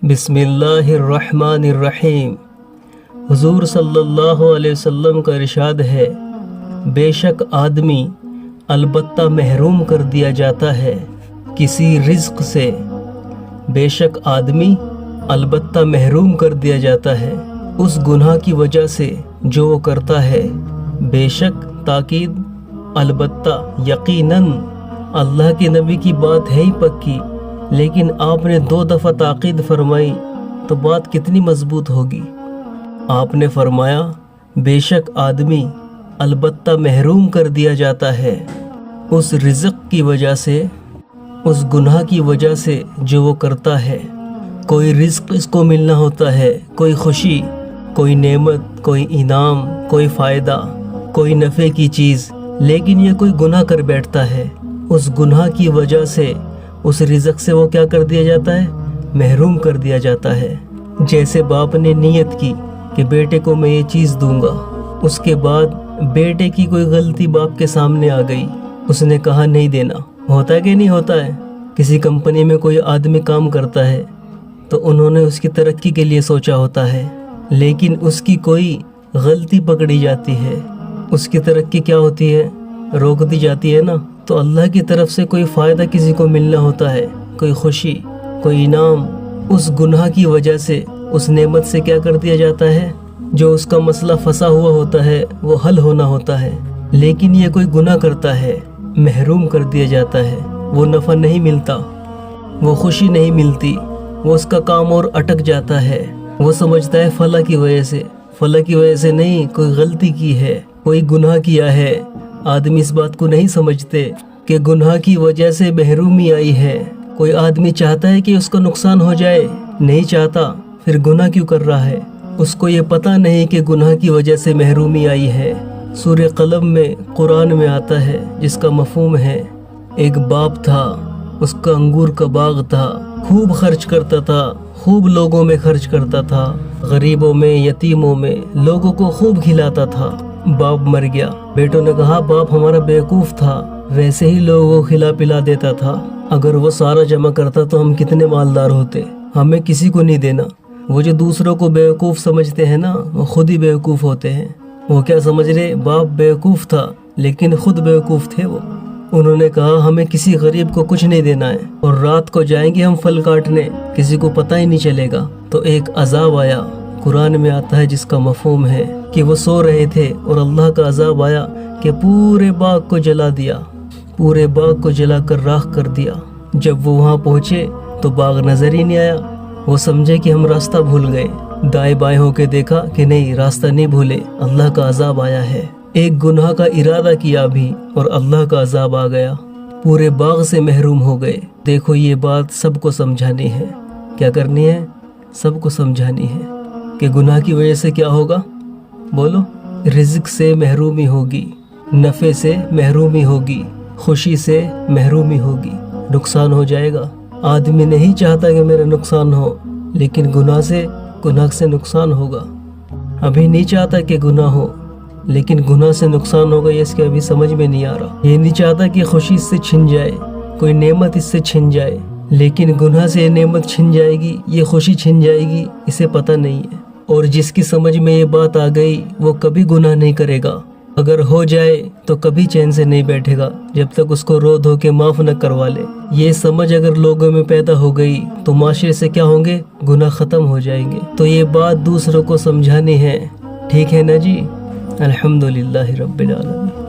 بسم اللہ الرحمن الرحیم۔ حضور صلی اللہ علیہ وسلم کا ارشاد ہے، بے شک آدمی البتہ محروم کر دیا جاتا ہے کسی رزق سے، بے شک آدمی البتہ محروم کر دیا جاتا ہے اس گناہ کی وجہ سے جو وہ کرتا ہے۔ بے شک تاکید، البتہ، یقیناً اللہ کے نبی کی بات ہے ہی پکی، لیکن آپ نے 2 دفعہ تاکید فرمائی تو بات کتنی مضبوط ہوگی۔ آپ نے فرمایا بے شک آدمی البتہ محروم کر دیا جاتا ہے اس رزق کی وجہ سے، اس گناہ کی وجہ سے جو وہ کرتا ہے۔ کوئی رزق اس کو ملنا ہوتا ہے، کوئی خوشی، کوئی نعمت، کوئی انعام، کوئی فائدہ، کوئی نفع کی چیز، لیکن یہ کوئی گناہ کر بیٹھتا ہے، اس گناہ کی وجہ سے اس رزق سے وہ کیا کر دیا جاتا ہے؟ محروم کر دیا جاتا ہے۔ جیسے باپ نے نیت کی کہ بیٹے کو میں یہ چیز دوں گا، اس کے بعد بیٹے کی کوئی غلطی باپ کے سامنے آ گئی، اس نے کہا نہیں دینا۔ ہوتا ہے کہ نہیں ہوتا ہے؟ کسی کمپنی میں کوئی آدمی کام کرتا ہے تو انہوں نے اس کی ترقی کے لیے سوچا ہوتا ہے، لیکن اس کی کوئی غلطی پکڑی جاتی ہے، اس کی ترقی کیا ہوتی ہے؟ روک دی جاتی ہے نا۔ تو اللہ کی طرف سے کوئی فائدہ کسی کو ملنا ہوتا ہے، کوئی خوشی، کوئی انعام، اس گناہ کی وجہ سے اس نعمت سے کیا کر دیا جاتا ہے؟ جو اس کا مسئلہ پھنسا ہوا ہوتا ہے وہ حل ہونا ہوتا ہے، لیکن یہ کوئی گناہ کرتا ہے، محروم کر دیا جاتا ہے، وہ نفع نہیں ملتا، وہ خوشی نہیں ملتی، وہ اس کا کام اور اٹک جاتا ہے، وہ سمجھتا ہے فلاں کی وجہ سے نہیں، کوئی غلطی کی ہے، کوئی گناہ کیا ہے۔ آدمی اس بات کو نہیں سمجھتے کہ گناہ کی وجہ سے محرومی آئی ہے۔ کوئی آدمی چاہتا ہے کہ اس کا نقصان ہو جائے، نہیں چاہتا، پھر گناہ کیوں کر رہا ہے؟ اس کو یہ پتہ نہیں کہ گناہ کی وجہ سے محرومی آئی ہے۔ سورہ قلم میں، قرآن میں آتا ہے، جس کا مفہوم ہے، ایک باپ تھا، اس کا انگور کا باغ تھا، خوب خرچ کرتا تھا، خوب لوگوں میں خرچ کرتا تھا، غریبوں میں، یتیموں میں، لوگوں کو خوب کھلاتا تھا۔ باپ مر گیا، بیٹوں نے کہا باپ ہمارا بیوقوف تھا، ویسے ہی لوگوں کو کھلا پلا دیتا تھا، اگر وہ سارا جمع کرتا تو ہم کتنے مالدار ہوتے، ہمیں کسی کو نہیں دینا۔ وہ جو دوسروں کو بیوقوف سمجھتے ہیں نا، وہ خود ہی بیوقوف ہوتے ہیں۔ وہ کیا سمجھ رہے؟ باپ بیوقوف تھا لیکن خود بیوقوف تھے وہ۔ انہوں نے کہا ہمیں کسی غریب کو کچھ نہیں دینا ہے، اور رات کو جائیں گے ہم پھل کاٹنے، کسی کو پتہ ہی نہیں چلے گا۔ تو ایک عذاب آیا، قرآن میں آتا ہے جس کا مفہوم ہے کہ وہ سو رہے تھے اور اللہ کا عذاب آیا کہ پورے باغ کو جلا دیا، پورے باغ کو جلا کر راکھ کر دیا۔ جب وہ وہاں پہنچے تو باغ نظر ہی نہیں آیا، وہ سمجھے کہ ہم راستہ بھول گئے، دائیں بائیں ہو کے دیکھا کہ نہیں، راستہ نہیں بھولے، اللہ کا عذاب آیا ہے۔ ایک گناہ کا ارادہ کیا بھی اور اللہ کا عذاب آ گیا، پورے باغ سے محروم ہو گئے۔ دیکھو یہ بات سب کو سمجھانی ہے، کیا کرنی ہے؟ سب کو سمجھانی ہے کہ گناہ کی وجہ سے کیا ہوگا؟ بولو، رزق سے محرومی ہوگی، نفع سے محرومی ہوگی، خوشی سے محرومی ہوگی، نقصان ہو جائے گا۔ آدمی نہیں چاہتا کہ میرا نقصان ہو، لیکن گناہ سے نقصان ہوگا۔ ابھی نہیں چاہتا کہ گناہ ہو، لیکن گناہ سے نقصان ہوگا، یہ اس کے ابھی سمجھ میں نہیں آ رہا۔ یہ نہیں چاہتا کہ خوشی اس سے چھن جائے، کوئی نعمت اس سے چھن جائے، لیکن گناہ سے یہ نعمت چھن جائے گی، یہ خوشی چھن جائے گی، اسے پتہ نہیں ہے۔ اور جس کی سمجھ میں یہ بات آ گئی وہ کبھی گناہ نہیں کرے گا، اگر ہو جائے تو کبھی چین سے نہیں بیٹھے گا جب تک اس کو رو دھو کے معاف نہ کروا لے۔ یہ سمجھ اگر لوگوں میں پیدا ہو گئی تو معاشرے سے کیا ہوں گے؟ گناہ ختم ہو جائیں گے۔ تو یہ بات دوسروں کو سمجھانی ہے، ٹھیک ہے نا جی؟ الحمدللہ رب العالمین۔